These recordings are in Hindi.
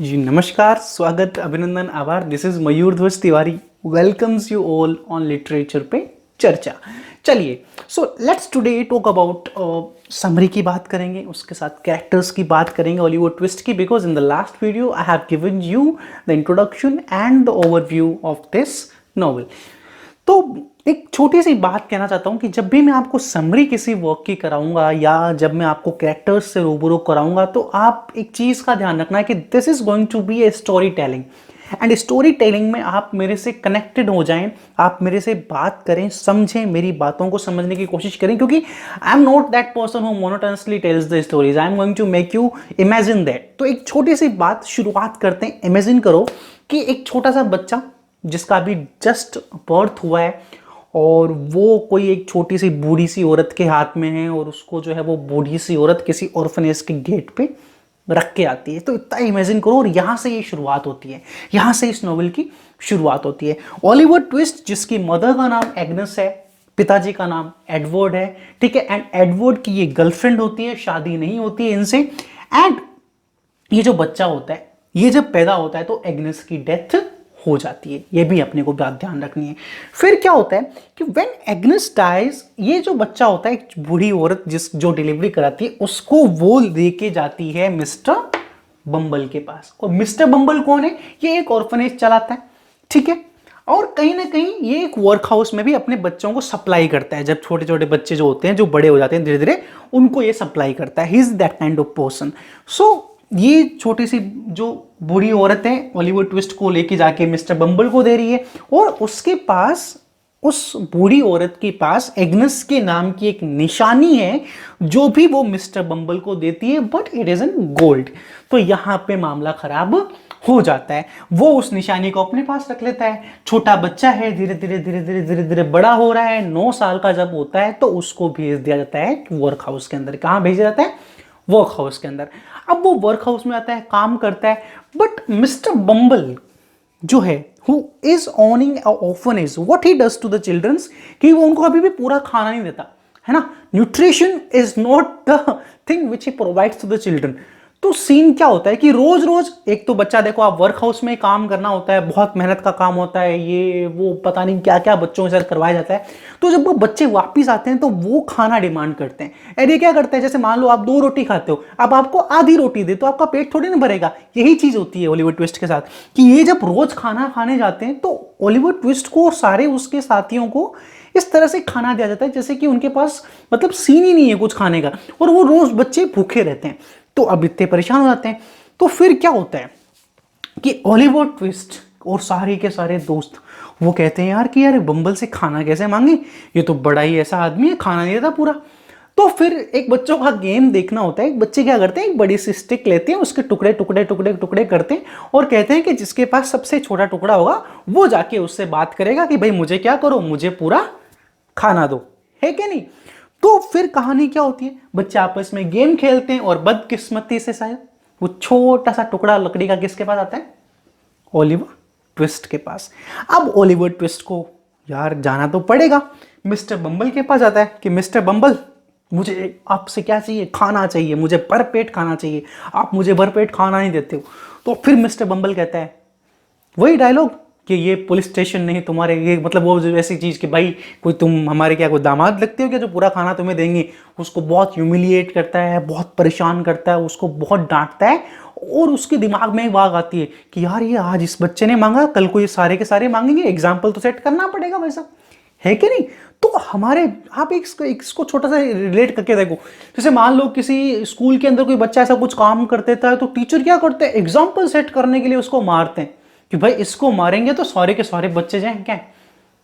जी नमस्कार, स्वागत, अभिनंदन, आभार। दिस इज मयूर ध्वज Tiwari welcomes you all on literature पे चर्चा। चलिए, so let's today talk about summary की बात करेंगे, उसके साथ कैरेक्टर्स की बात करेंगे, हॉलीवुड ट्विस्ट की, because in the last video I have given you the introduction and the overview of this novel. तो एक छोटी सी बात कहना चाहता हूँ कि जब भी मैं आपको समरी किसी वर्क की कराऊंगा या जब मैं आपको कैरेक्टर्स से रूबरू कराऊंगा, तो आप एक चीज़ का ध्यान रखना है कि this is going to be a storytelling, and storytelling में आप मेरे से कनेक्टेड हो जाएं, आप मेरे से बात करें, समझें, मेरी बातों को समझने की कोशिश करें, क्योंकि I am not that person who monotonously tells the stories, I am going to make you imagine that. तो एक छोटी सी बात शुरुआत करते हैं। इमेजिन करो कि एक छोटा सा बच्चा जिसका अभी जस्ट बर्थ हुआ है और वो कोई एक छोटी सी बूढ़ी सी औरत के हाथ में है, और उसको जो है वो बूढ़ी सी औरत किसी ऑर्फनेज के गेट पे रख के आती है। तो इतना इमेजिन करो, और यहाँ से ये शुरुआत होती है, यहाँ से इस नॉवेल की शुरुआत होती है। ऑलिवर ट्विस्ट, जिसकी मदर का नाम एग्नेस है, पिताजी का नाम एडवर्ड है, ठीक है, एंड एडवर्ड की ये गर्लफ्रेंड होती है, शादी नहीं होती है इनसे। एंड ये जो बच्चा होता है, ये जब पैदा होता है तो एग्नेस की डेथ हो जाती है, ये भी अपने को बात ध्यान रखनी है। फिर क्या होता है कि व्हेन एग्नेस डाइज, ये जो बच्चा होता है, एक बूढ़ी औरत जो डिलीवरी कराती है, उसको वो लेके जाती है मिस्टर बम्बल के पास। और मिस्टर बम्बल कौन है? ये एक ऑर्फनेज चलाता है, ठीक है, और कहीं ना कहीं ये एक वर्क हाउस में भी अपने बच्चों को सप्लाई करता है। जब छोटे छोटे बच्चे जो होते हैं, जो बड़े हो जाते हैं धीरे धीरे, उनको ये सप्लाई करता है। He is that kind of person. So ये छोटी सी जो बूढ़ी औरत है, हॉलीवुड ट्विस्ट को लेके जाके मिस्टर बम्बल को दे रही है, और उसके पास, उस बूढ़ी औरत के पास एग्नेस के नाम की एक निशानी है, जो भी वो मिस्टर बम्बल को देती है, but it is in gold. तो यहां पे मामला खराब हो जाता है। वो उस निशानी को अपने पास रख लेता है। छोटा बच्चा है, धीरे धीरे धीरे धीरे धीरे धीरे बड़ा हो रहा है। 9 साल का जब होता है तो उसको भेज दिया जाता है वर्क हाउस के अंदर। कहां भेजा जाता है? वर्क हाउस के अंदर। अब वो वर्क हाउस में आता है, काम करता है, बट मिस्टर बम्बल जो है, who is owning a orphanage, what he does to the childrens, कि वो उनको अभी भी पूरा खाना नहीं देता है ना। Nutrition is not the thing which he provides to the children. तो सीन क्या होता है कि रोज रोज, एक तो बच्चा, देखो आप, वर्क हाउस में काम करना होता है, बहुत मेहनत का काम होता है, ये वो पता नहीं क्या क्या बच्चों के साथ करवाया जाता है। तो जब वो बच्चे वापस आते हैं तो वो खाना डिमांड करते हैं। और ये क्या करते हैं, जैसे मान लो आप 2 रोटी खाते हो, अब आपको आधी रोटी दे तो आपका पेट थोड़ी ना भरेगा। यही चीज होती है ऑलिवर ट्विस्ट के साथ, कि ये जब रोज खाना खाने जाते हैं तो ऑलिवर ट्विस्ट को और सारे उसके साथियों को इस तरह से खाना दिया जाता है जैसे कि उनके पास मतलब सीन ही नहीं है कुछ खाने का, और वो रोज बच्चे भूखे रहते हैं। तो अब इतने परेशान हो जाते हैं। तो फिर क्या होता है कि ऑलिवर ट्विस्ट और सारे के सारे दोस्त वो कहते हैं यार कि यार बम्बल से खाना कैसे मांगे, ये तो बड़ा ही ऐसा आदमी है, खाना नहीं देता पूरा। तो फिर एक बच्चों का गेम देखना होता है। एक बच्चे क्या करते हैं, एक बड़ी सी स्टिक लेते हैं, उसके टुकड़े टुकड़े टुकड़े टुकड़े करते हैं, और कहते हैं कि जिसके पास सबसे छोटा टुकड़ा होगा वो जाके उससे बात करेगा कि भाई मुझे क्या करो, मुझे पूरा खाना दो, है कि नहीं। तो फिर कहानी क्या होती है, बच्चे आपस में गेम खेलते हैं, और बदकिस्मती से शायद वो छोटा सा टुकड़ा लकड़ी का किसके पास आता है? ओलिवर ट्विस्ट के पास। अब ओलिवर ट्विस्ट को यार जाना तो पड़ेगा, मिस्टर बम्बल के पास जाता है कि मिस्टर बम्बल, मुझे आपसे क्या चाहिए? खाना चाहिए, मुझे भरपेट खाना चाहिए, आप मुझे भरपेट खाना नहीं देते हो। तो फिर मिस्टर बम्बल कहता है वही डायलॉग कि ये पुलिस स्टेशन नहीं तुम्हारे, ये मतलब वो ऐसी चीज़ कि भाई कोई तुम हमारे क्या कोई दामाद लगते हो क्या जो पूरा खाना तुम्हें देंगे। उसको बहुत ह्यूमिलिएट करता है, बहुत परेशान करता है, उसको बहुत डांटता है, और उसके दिमाग में एक बात आती है कि यार ये आज इस बच्चे ने मांगा, कल को ये सारे के सारे मांगेंगे, एग्जाम्पल तो सेट करना पड़ेगा वैसा, है कि नहीं। तो हमारे, आप इसको छोटा सा रिलेट करके देखो। जैसे मान लो किसी स्कूल के अंदर कोई बच्चा ऐसा कुछ काम कर देता है, तो टीचर क्या करते हैं, एग्जाम्पल सेट करने के लिए उसको मारते हैं कि भाई इसको मारेंगे तो सारे के सारे बच्चे जाएं क्या,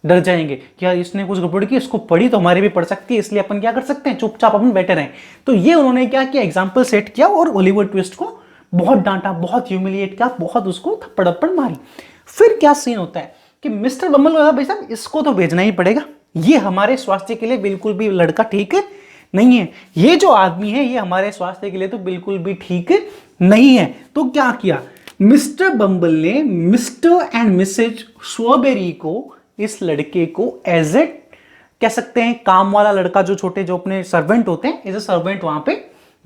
डर जाएंगे कि यार इसने कुछ गड़बड़ की, इसको पढ़ी तो हमारी भी पढ़ सकती है, इसलिए अपन क्या कर सकते हैं, चुपचाप अपन बैठे रहें। तो ये उन्होंने क्या किया, एग्जाम्पल सेट किया, और ओलिवर ट्विस्ट को बहुत डांटा, बहुत ह्यूमिलिएट किया, बहुत उसको थप्पड़ मारी। फिर क्या सीन होता है कि मिस्टर बम्बल बोला भाई साहब इसको तो भेजना ही पड़ेगा, ये हमारे स्वास्थ्य के लिए बिल्कुल भी लड़का ठीक नहीं है, ये जो आदमी है ये हमारे स्वास्थ्य के लिए तो बिल्कुल भी ठीक नहीं है। तो क्या किया, मिस्टर बम्बल ने मिस्टर एंड मिसेज स्ट्रॉबेरी को, इस लड़के को एज ए कह सकते हैं काम वाला लड़का, जो छोटे जो अपने सर्वेंट होते हैं, एज ए सर्वेंट वहां पे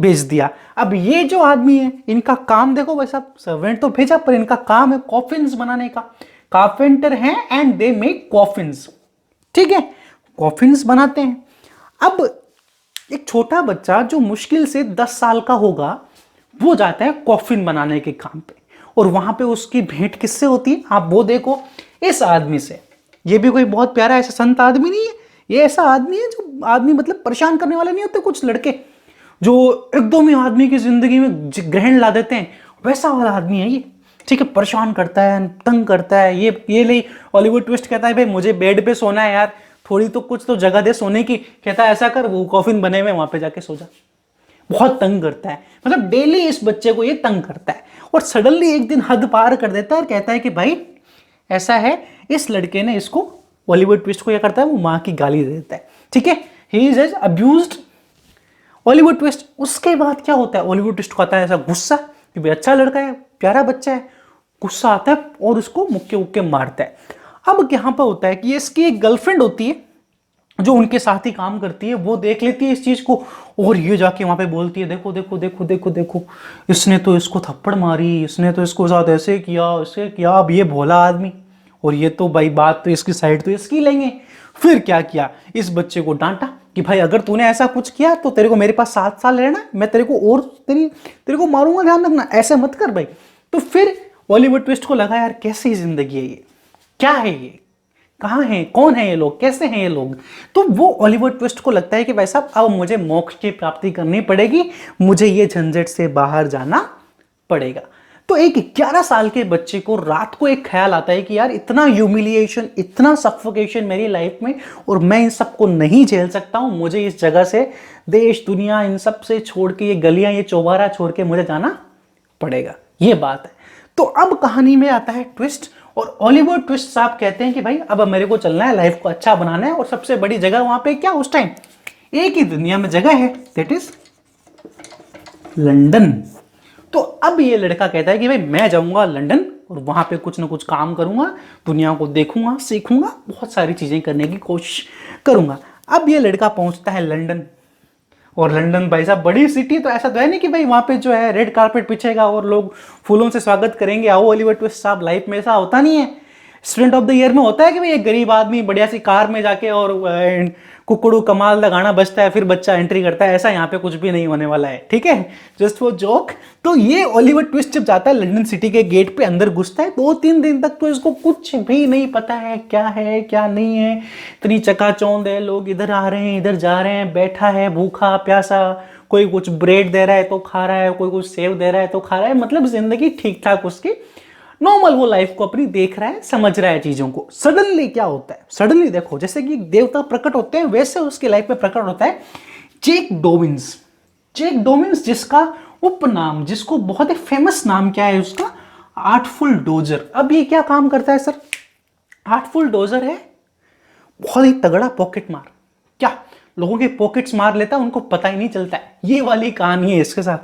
भेज दिया। अब ये जो आदमी है, इनका काम देखो भाई साहब, सर्वेंट तो भेजा पर इनका काम है कॉफिन्स बनाने का। कारपेंटर हैं एंड दे मेक कॉफिन्स, ठीक है, कॉफिन्स बनाते हैं। अब एक छोटा बच्चा जो मुश्किल से 10 साल का होगा, वो जाता है कॉफिन बनाने के काम पे, और वहां पे उसकी भेंट किससे होती है, आप वो देखो, इस आदमी से। ये भी कोई बहुत प्यारा ऐसा संत आदमी नहीं है, ये ऐसा आदमी है जो आदमी मतलब परेशान करने वाले नहीं होते कुछ लड़के जो एकदम ही आदमी की जिंदगी में ग्रहण ला देते हैं, वैसा वाला आदमी है ये, ठीक है। परेशान करता है, तंग करता है, ये ले हॉलीवुड ट्विस्ट कहता है भाई मुझे बेड पे सोना है यार, थोड़ी तो कुछ तो जगह दे सोने की, कहता है ऐसा कर, वो कॉफिन बने हुए वहां पे जाके सो जा। बहुत तंग करता है, मतलब डेली इस बच्चे को ये तंग करता है, और सडनली एक दिन हद पार कर देता है और कहता है कि भाई ऐसा है, इस लड़के ने इसको, हॉलीवुड ट्विस्ट को क्या करता है, वो माँ की गाली दे देता है, ठीक है, he is as abused. Hollywood twist, उसके बाद क्या होता है, हॉलीवुड ट्विस्ट को आता है ऐसा गुस्सा कि भाई अच्छा लड़का है, प्यारा बच्चा है, गुस्सा आता है और उसको मुक्के मुक्के मारता है। अब यहाँ पर होता है कि इसकी एक गर्लफ्रेंड होती है जो उनके साथ ही काम करती है, वो देख लेती है इस चीज को, और ये जाके वहां पे बोलती है देखो देखो देखो देखो देखो, इसने तो इसको थप्पड़ मारी, इसने तो इसको साथ ऐसे किया, ऐसे किया। अब ये भोला आदमी, और ये तो भाई बात तो इसकी साइड तो इसकी लेंगे। फिर क्या किया, इस बच्चे को डांटा कि भाई अगर तूने ऐसा कुछ किया तो तेरे को मेरे पास 7 साल रहना, मैं तेरे को और तेरे को मारूंगा, ध्यान रखना, ऐसे मत कर भाई। तो फिर बॉलीवुड ट्विस्ट को लगा यार कैसी जिंदगी है ये, क्या है ये, कहाँ है, कौन है ये लोग, कैसे हैं ये लोग। तो वो हॉलीवुड ट्विस्ट को लगता है कि भाई साहब अब मुझे मोक्ष की प्राप्ति करनी पड़ेगी, मुझे ये झंझट से बाहर जाना पड़ेगा। तो एक 11 साल के बच्चे को रात को एक ख्याल आता है कि यार इतना ह्यूमिलिएशन, इतना सफोकेशन मेरी लाइफ में, और मैं इन सबको नहीं झेल सकता हूं, मुझे इस जगह से, देश दुनिया इन सब से छोड़ के, ये गलियां, ये चौबारा छोड़ के मुझे जाना पड़ेगा, ये बात है। तो अब कहानी में आता है ट्विस्ट, और हॉलीवुड ट्विस्ट साहब कहते हैं कि भाई अब मेरे को चलना है, लाइफ को अच्छा बनाना है, और सबसे बड़ी जगह वहां पे क्या, उस टाइम एक ही दुनिया में जगह है, दैट इज लंदन। तो अब ये लड़का कहता है कि भाई मैं जाऊंगा लंदन और वहां पे कुछ ना कुछ काम करूंगा, दुनिया को देखूंगा, सीखूंगा, बहुत सारी चीजें करने की कोशिश करूंगा। अब ये लड़का पहुंचता है लंदन, और लंदन भाई साहब बड़ी सिटी, तो ऐसा तो है नहीं कि भाई वहां पे जो है रेड कारपेट बिछेगा और लोग फूलों से स्वागत करेंगे, आओ ओलिवर ट्विस्ट साहब, लाइफ में ऐसा होता नहीं है। स्टूडेंट ऑफ द ईयर में होता है कि भाई एक गरीब आदमी बढ़िया सी कार में जाके और कुकड़ू कमाल का गाना बजता है, फिर बच्चा एंट्री करता है, ऐसा यहाँ पे कुछ भी नहीं होने वाला है, ठीक है, जस्ट फॉर जोक। तो ये ओलिवर ट्विस्ट जब जाता है लंदन सिटी के गेट पे, अंदर घुसता है, 2-3 दिन तक तो इसको कुछ भी नहीं पता है क्या नहीं है, इतनी चकाचौंध है, लोग इधर आ रहे हैं, इधर जा रहे हैं, बैठा है भूखा प्यासा, कोई कुछ ब्रेड दे रहा है तो खा रहा है, कोई कुछ सेव दे रहा है तो खा रहा है, मतलब जिंदगी ठीक ठाक उसकी नॉर्मल, वो लाइफ को अपनी देख रहा है, समझ रहा है चीजों को। सडनली क्या होता है, सडनली देखो जैसे कि देवता प्रकट होते हैं वैसे उसकी लाइफ में प्रकट होता है जैक डोबिन्स। जैक डोबिन्स जिसका उपनाम, जिसको बहुत ही फेमस नाम क्या है उसका, आर्टफुल डोजर। अब ये क्या काम करता है सर, आर्टफुल डोजर है बहुत ही तगड़ा पॉकेट मार, क्या लोगों के पॉकेट्स मार लेता है, उनको पता ही नहीं चलता है, ये वाली कहानी है इसके साथ।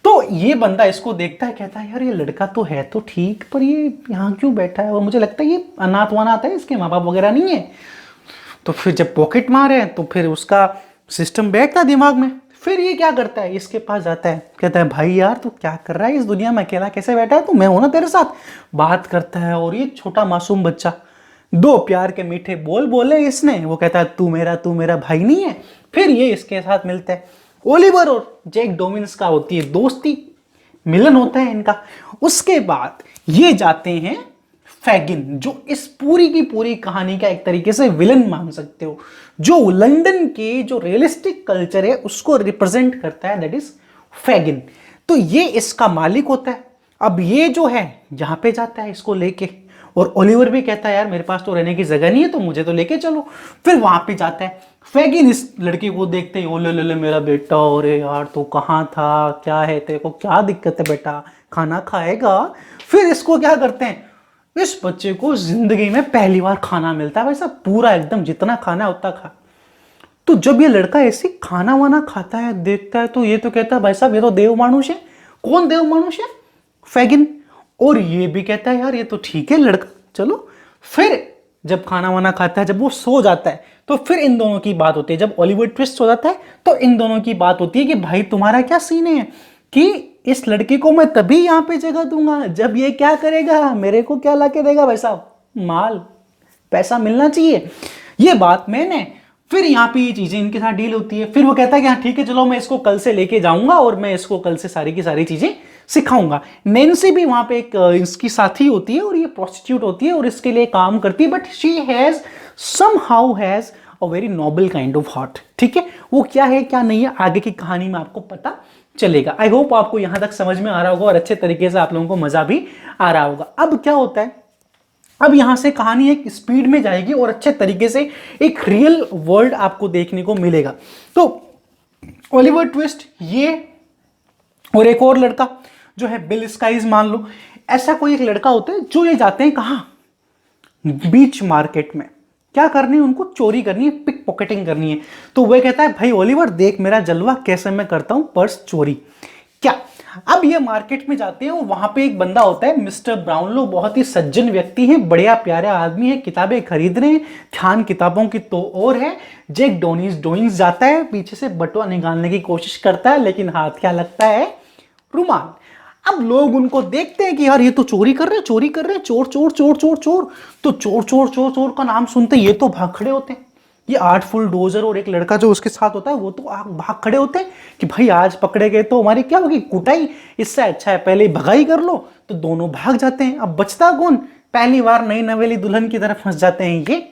तो ये बंदा इसको देखता है, कहता है यार ये लड़का तो है तो ठीक, पर ये यहाँ क्यों बैठा है, और मुझे लगता है ये अनाथ वनाथ है, इसके माँ बाप वगैरह नहीं है। तो फिर जब पॉकेट मार है तो फिर उसका सिस्टम बैठता है दिमाग में, फिर ये क्या करता है, इसके पास जाता है, कहता है भाई यार तू क्या कर रहा है, इस दुनिया में अकेला कैसे बैठा है, तो मैं हूं ना तेरे साथ, बात करता है। और ये छोटा मासूम बच्चा 2 प्यार के मीठे बोल बोले इसने, वो कहता है तू मेरा भाई नहीं है। फिर ये इसके साथ मिलता है, ओलिवर और जैक डोबिन्स का होती है दोस्ती, मिलन होता है इनका। उसके बाद ये जाते हैं फैगिन, जो इस पूरी की पूरी कहानी का एक तरीके से विलन मान सकते हो, जो लंदन के जो रियलिस्टिक कल्चर है उसको रिप्रेजेंट करता है, दैट इज फैगिन। तो ये इसका मालिक होता है। अब ये जो है यहां पे जाता है इसको लेके, और ओलिवर भी कहता है यार मेरे पास तो रहने की जगह नहीं है, तो मुझे तो लेके चलो। फिर वहां पे जाता है, फैगिन इस लड़के को देखते ही, ओले ले मेरा बेटा, और यार तू कहाँ था, क्या है तेरे को, क्या दिक्कत है बेटा, खाना खाएगा। फिर इसको क्या करते हैं, इस बच्चे को जिंदगी में पहली बार खाना मिलता है, भाई साहब पूरा एकदम जितना खाना है उतना खा। तो जब ये लड़का ऐसे खाना वाना खाता है, देखता है, तो ये तो कहता है भाई साहब ये तो देव मानुष है। कौन देव मानुष है, फैगिन। और ये भी कहता है यार ये तो ठीक है लड़का, चलो। फिर जब खाना वाना खाता है, जब वो सो जाता है, तो फिर इन दोनों की बात होती है। जब ओलिवर ट्विस्ट हो जाता है तो इन दोनों की बात होती है कि भाई तुम्हारा क्या सीन है, कि इस लड़की को मैं तभी यहाँ पे जगह दूंगा जब ये क्या करेगा, मेरे को क्या ला के देगा भाई साहब, माल, पैसा मिलना चाहिए। ये बात मैंने, फिर यहाँ पे ये चीजें इनके साथ डील होती है। फिर वो कहता है कि हाँ ठीक है चलो मैं इसको कल से लेके जाऊंगा और मैं इसको कल से सारी की सारी चीजें सिखाऊंगा। नैन्सी भी वहां पे एक इसकी साथी होती है और ये प्रोस्टिट्यूट होती है और इसके लिए काम करती है, but she has somehow has a very noble kind of heart. ठीक है, वो क्या है क्या नहीं है आगे की कहानी में आपको पता चलेगा। आई होप आपको यहां तक समझ में आ रहा होगा और अच्छे तरीके से आप लोगों को मजा भी आ रहा होगा। अब क्या होता है, अब यहां से कहानी एक स्पीड में जाएगी और अच्छे तरीके से एक रियल वर्ल्ड आपको देखने को मिलेगा। तो ओलिवर ट्विस्ट ये और एक और लड़का जो है बिल स्काइज मान लो, ऐसा कोई एक लड़का होता है जो ये जाते हैं कहां, बीच मार्केट में। क्या करनी है उनको, चोरी करनी है, पिक पॉकेटिंग करनी है। तो वह कहता है भाई ओलिवर देख मेरा जलवा कैसे मैं करता हूं पर्स चोरी। क्या, अब ये मार्केट में जाते हैं और वहां पे एक बंदा होता है मिस्टर ब्राउनलो, बहुत ही सज्जन व्यक्ति है, बढ़िया प्यारा आदमी है, किताबें खरीद रहे हैं, ध्यान किताबों की तो और है। जेक डोइंस जाता है पीछे से बटुआ निकालने की कोशिश करता है, लेकिन हाथ क्या लगता है, रुमाल। अब लोग उनको देखते हैं कि यार ये तो चोरी कर रहे हैं, चोरी कर रहे हैं, चोर चोर चोर चोर चोर। तो चोर चोर चोर चोर का नाम सुनते ये तो भाग खड़े होते हैं। ये आर्टफुल डोजर और एक लड़का जो उसके साथ होता है वो तो भाग खड़े होते हैं कि भाई आज पकड़े गए तो हमारी क्या होगी, कुटाई, इससे अच्छा है पहले भगाई कर लो। तो दोनों भाग जाते हैं। अब बचता कौन, पहली बार नई नवेली दुल्हन की तरफ फंस जाते हैं ये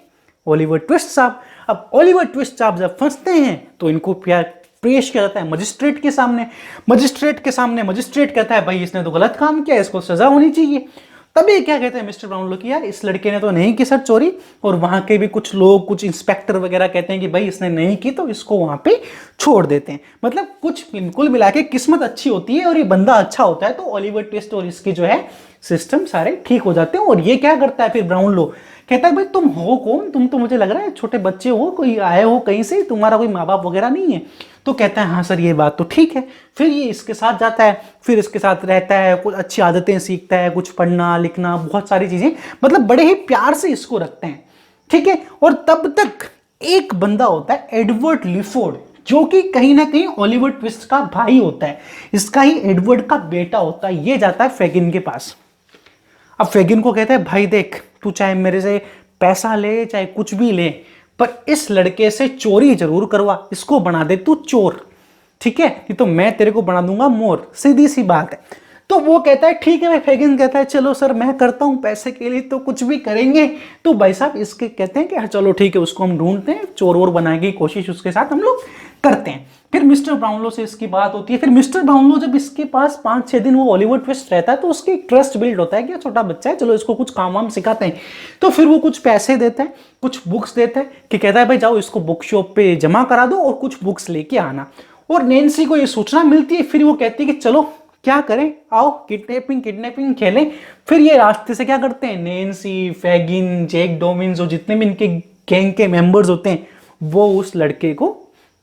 ओलिवर ट्विस्ट साहब। अब ओलिवर ट्विस्ट साहब जब फंसते हैं तो इनको पेश किया जाता है मजिस्ट्रेट के सामने। मजिस्ट्रेट कहता है भाई इसने तो गलत काम किया, इसको सजा होनी चाहिए। तभी क्या कहते हैं मिस्टर ब्राउनलो कि यार इस लड़के ने तो नहीं की सर चोरी, और वहां के भी कुछ लोग, कुछ इंस्पेक्टर वगैरह कहते हैं कि भाई इसने नहीं की तो इसको वहां पे छोड़ देते हैं। मतलब कुछ कुल मिला के किस्मत अच्छी होती है और ये बंदा अच्छा होता है, तो ओलिवर ट्विस्ट और इसके जो है सिस्टम सारे ठीक हो जाते हैं। और ये क्या करता है फिर ब्राउनलो, कहता है भाई तुम हो कौन, तुम तो मुझे लग रहा है छोटे बच्चे हो, कोई आए हो कहीं से, तुम्हारा कोई माँ बाप वगैरह नहीं है। तो कहता है हाँ सर ये बात तो ठीक है। फिर ये इसके साथ जाता है, फिर इसके साथ रहता है, कुछ अच्छी आदतें सीखता है, कुछ पढ़ना लिखना, बहुत सारी चीजें, मतलब बड़े ही प्यार से इसको रखते हैं। ठीक है, और तब तक एक बंदा होता है एडवर्ड लिफोर्ड, जो कि कहीं ना कहीं ओलिवर ट्विस्ट का भाई होता है, इसका ही एडवर्ड का बेटा होता है। ये जाता है फेगिन के पास। अब फेगिन को कहता है भाई देख तू चाहे मेरे से पैसा ले चाहे कुछ भी ले, पर इस लड़के से चोरी जरूर करवा, इसको बना दे तू चोर, ठीक है, नहीं तो मैं तेरे को बना दूंगा मोर, सीधी सी बात है। तो वो कहता है ठीक है भाई, फेगिन कहता है चलो सर मैं करता हूं, पैसे के लिए तो कुछ भी करेंगे। तो भाई साहब इसके कहते हैं कि हाँ चलो ठीक है, उसको हम ढूंढते हैं, चोर वोर बनाने की कोशिश उसके साथ हम लोग करते हैं। फिर मिस्टर ब्राउनलो से इसकी बात होती है। फिर मिस्टर ब्राउनलो जब इसके पास 5-6 दिन वो ओलिवर ट्विस्ट रहता है तो उसकी ट्रस्ट बिल्ड होता है कि छोटा बच्चा है, चलो इसको कुछ काम वाम सिखाते हैं। तो फिर वो कुछ पैसे देता है, कुछ बुक्स देता है, कि कहता है भाई जाओ इसको बुक शॉप पे जमा करा दो और कुछ बुक्स लेके आना। और नैन्सी को ये सूचना मिलती है। फिर वो कहती है कि चलो क्या करें, आओ किडनैपिंग खेलें। फिर ये रास्ते से क्या करते हैं, नैन्सी, फेगिन, जैक डोमिन्स और जितने भी इनके गैंग के मेंबर्स होते हैं वो उस लड़के को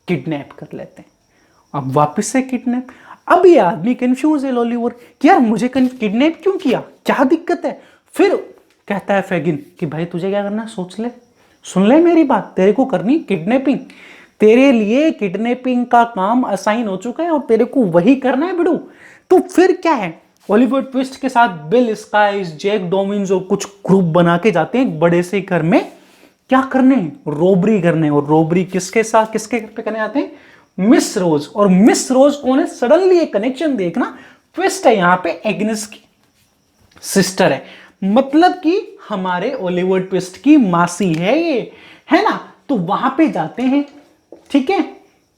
किडनैप कर लेते हैं। अब वापस से किडनैप। अब ये आदमी कंफ्यूज है ओलिवर कि यार मुझे किडनैप क्यों किया, क्या दिक्कत है। फिर कहता है फेगिन कि भाई तुझे क्या करना सोच ले, सुन ले मेरी बात, तेरे को करनी किडनैपिंग, तेरे लिए किडनैपिंग का काम असाइन हो चुका है और तेरे को वही करना है बिड़ू। तो फिर क्या है, ओलिवर ट्विस्ट के साथ बिल स्काइज, जैक डोमिन्स और कुछ ग्रुप बना के जाते हैं एक बड़े से घर में, क्या करने, रोबरी करने। और रोबरी किसके साथ, किसके घर पे करने आते हैं, मिस रोज। और मिस रोज कौन है, सडनली एक कनेक्शन देखना, ट्विस्ट है यहां पे, एग्नेस की सिस्टर है, मतलब कि हमारे ओलिवर ट्विस्ट की मासी है ये, है ना। तो वहां पे जाते हैं, ठीक है,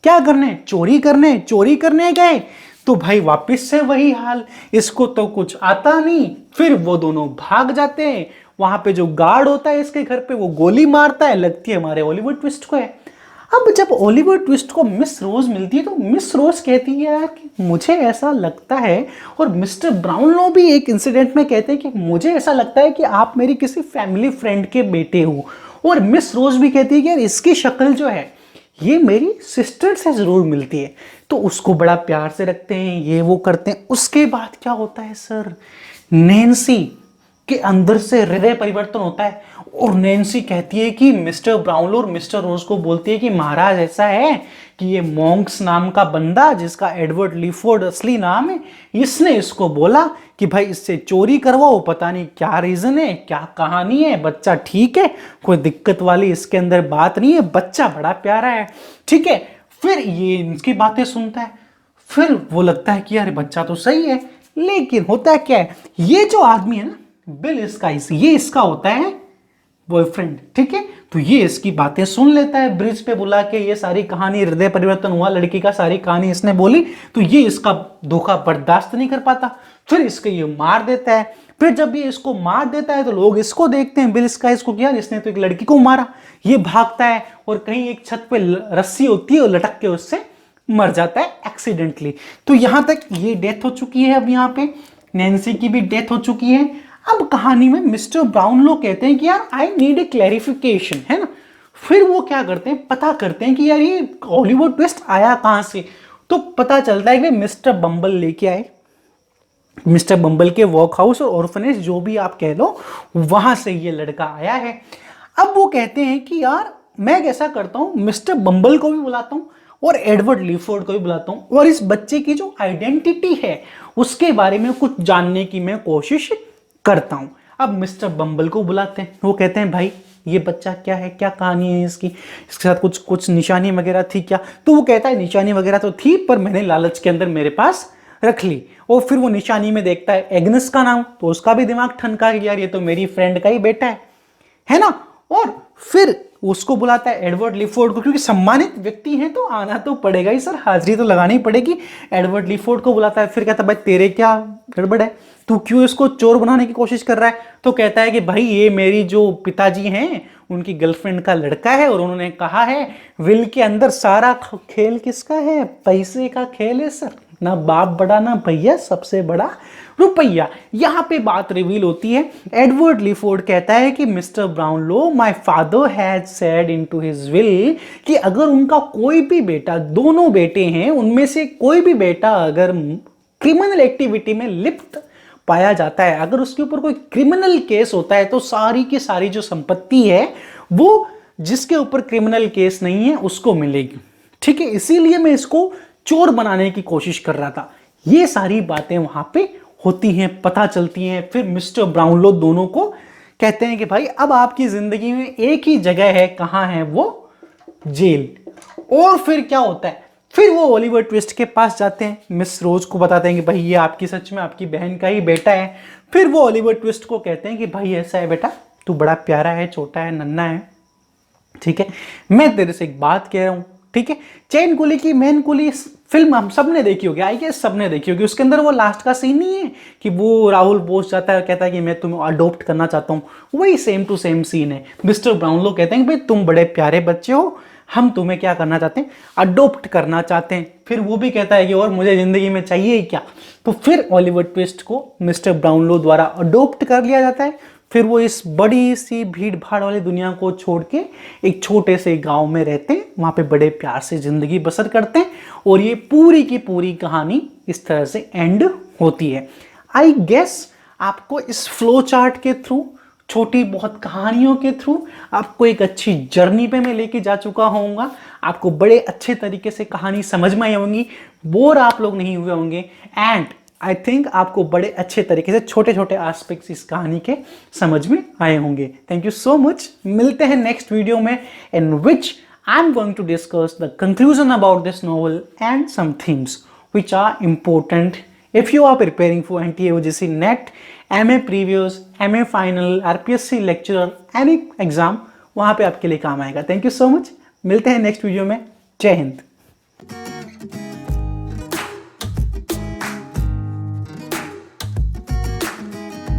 क्या करने, चोरी करने गए। तो भाई वापस से वही हाल, इसको तो कुछ आता नहीं। फिर वो दोनों भाग जाते हैं। वहां पे जो गार्ड होता है इसके घर पे वो गोली मारता है, लगती है हमारे ओलिवर ट्विस्ट को है। अब जब ओलिवर ट्विस्ट को मिस रोज मिलती है तो मिस रोज कहती है यार कि मुझे ऐसा लगता है, और मिस्टर ब्राउनलो भी एक इंसिडेंट में कहते हैं कि मुझे ऐसा लगता है कि आप मेरी किसी फैमिली फ्रेंड के बेटे हो। और मिस रोज भी कहती है कि यार इसकी शक्ल जो है ये मेरी सिस्टर से जरूर मिलती है। तो उसको बड़ा प्यार से रखते हैं, ये वो करते हैं। उसके बाद क्या होता है सर, नैन्सी के अंदर से हृदय परिवर्तन होता है और नैन्सी कहती है कि मिस्टर ब्राउनलो और मिस्टर रोज को बोलती है कि महाराज ऐसा है कि ये मॉन्क्स नाम का बंदा जिसका एडवर्ड लीफोर्ड असली नाम है, इसने इसको बोला कि भाई इससे चोरी करवाओ, पता नहीं क्या रीजन है, क्या कहानी है, बच्चा ठीक है, कोई दिक्कत वाली इसके अंदर बात नहीं है, बच्चा बड़ा प्यारा है, ठीक है। फिर ये इनकी बातें सुनता है, फिर वो लगता है कि यार बच्चा तो सही है, लेकिन होता क्या है, ये जो आदमी है ना बिल स्काइस, ये इसका होता है बॉयफ्रेंड, ठीक है। तो ये इसकी बातें सुन लेता है, ब्रिज पे बुला के ये सारी कहानी, हृदय परिवर्तन हुआ लड़की का, सारी कहानी इसने बोली, तो ये इसका धोखा बर्दाश्त नहीं कर पाता, फिर इसको ये मार देता है। फिर जब ये इसको मार देता है तो लोग इसको देखते हैं बिल स्काइस को, यार इसने तो एक लड़की को मारा। ये भागता है और कहीं एक छत पे रस्सी होती है और लटक के उससे मर जाता है एक्सीडेंटली। तो यहां तक ये डेथ हो चुकी है। अब यहाँ पे नैन्सी की भी डेथ हो चुकी है। अब कहानी में मिस्टर ब्राउनलो कहते हैं कि यार आई नीड ए क्लैरिफिकेशन, है ना। फिर वो क्या करते हैं, पता करते हैं कि यार ये हॉलीवुड ट्विस्ट आया कहां से। तो पता चलता है कि मिस्टर बम्बल लेके आए, मिस्टर बम्बल के वर्क हाउस और ऑर्फनेज जो भी आप कह लो, वहां से ये लड़का आया है। अब वो कहते हैं कि यार मैं कैसा करता हूं, मिस्टर बम्बल को भी बुलाता हूं और एडवर्ड लीफोर्ड को भी बुलाता हूं और इस बच्चे की जो आइडेंटिटी है उसके बारे में कुछ जानने की मैं कोशिश करता हूं। अब मिस्टर बम्बल को बुलाते हैं, वो कहते हैं भाई ये बच्चा क्या है, क्या कहानी है इसकी, इसके साथ कुछ निशानी वगैरह थी क्या। तो वो कहता है निशानी वगैरह तो थी पर मैंने लालच के अंदर मेरे पास रख ली। और फिर वो निशानी में देखता है एग्नेस का नाम, तो उसका भी दिमाग ठनका कि यार ये तो मेरी फ्रेंड का ही बेटा है ना। और फिर उसको बुलाता है एडवर्ड लीफोर्ड को, क्योंकि सम्मानित व्यक्ति हैं तो आना तो पड़ेगा ही सर, हाजिरी तो लगानी ही पड़ेगी। एडवर्ड लीफोर्ड को बुलाता है, फिर कहता है भाई तेरे क्या गड़बड़ है, तू क्यों इसको चोर बनाने की कोशिश कर रहा है। तो कहता है कि भाई ये मेरी जो पिताजी हैं उनकी गर्लफ्रेंड का लड़का है और उन्होंने कहा है विल के अंदर सारा खेल किसका है, पैसे का खेल है सर, ना बाप बड़ा ना भैया, सबसे बड़ा रुपया। यहां पे बात रिवील होती है। एडवर्ड लीफोर्ड कहता है कि mister Brownlow, my father has said into his will कि अगर उनका कोई भी बेटा, दोनों बेटे हैं उनमें से कोई भी बेटा अगर क्रिमिनल एक्टिविटी में लिप्त पाया जाता है, अगर उसके ऊपर कोई क्रिमिनल केस होता है, तो सारी की सारी जो संपत्ति है वो जिसके ऊपर क्रिमिनल केस नहीं है उसको मिलेगी, ठीक है। इसीलिए मैं इसको चोर बनाने की कोशिश कर रहा था। ये सारी बातें वहां पे होती हैं, पता चलती हैं। फिर मिस्टर ब्राउनलो दोनों को कहते हैं कि भाई अब आपकी जिंदगी में एक ही जगह है, कहां है वो, जेल। और फिर क्या होता है, फिर वो ओलिवर ट्विस्ट के पास जाते हैं, मिस रोज को बताते हैं कि भाई ये आपकी सच में आपकी बहन का ही बेटा है। फिर वो ओलिवर ट्विस्ट को कहते हैं कि भाई ऐसा है बेटा, तू बड़ा प्यारा है, छोटा है, नन्हा है, ठीक है, मैं तेरे से एक बात कह रहा हूं, ठीक है। चैन कुली की मैन कुली फिल्म हम सब ने देखी होगी, आई गेस सब ने देखी होगी। उसके अंदर वो लास्ट का सीन नहीं है कि वो राहुल बोस जाता है और कहता है कि मैं तुम्हें अडॉप्ट करना चाहता हूँ, वही सेम टू सेम सीन है। मिस्टर ब्राउनलो कहते हैं कि भाई तुम बड़े प्यारे बच्चे हो, हम तुम्हें क्या करना चाहते हैं, अडॉप्ट करना चाहते हैं। फिर वो भी कहता है कि और मुझे जिंदगी में चाहिए ही क्या। तो फिर ओलिवर ट्विस्ट को मिस्टर ब्राउनलो द्वारा अडॉप्ट कर लिया जाता है। फिर वो इस बड़ी सी भीड़ भाड़ वाली दुनिया को छोड़ के एक छोटे से गांव में रहते हैं, वहां पे बड़े प्यार से जिंदगी बसर करते हैं। और ये पूरी की पूरी कहानी इस तरह से एंड होती है। आई गेस आपको इस फ्लो चार्ट के थ्रू, छोटी बहुत कहानियों के थ्रू आपको एक अच्छी जर्नी पे मैं लेके जा चुका होऊंगा। आपको बड़े अच्छे तरीके से कहानी समझ में आई होंगी, बोर आप लोग नहीं हुए होंगे, एंड आई थिंक आपको बड़े अच्छे तरीके से छोटे छोटे एस्पेक्ट्स इस कहानी के समझ में आए होंगे। Thank you so much. मिलते हैं नेक्स्ट वीडियो में, in which I am going to discuss the conclusion about this novel and some things which are important if you are preparing for NTA-UGC net, MA previous, MA final, RPSC lecturer, any exam, वहां पे आपके लिए काम आएगा। Thank you so much. मिलते हैं नेक्स्ट वीडियो में। जय हिंद।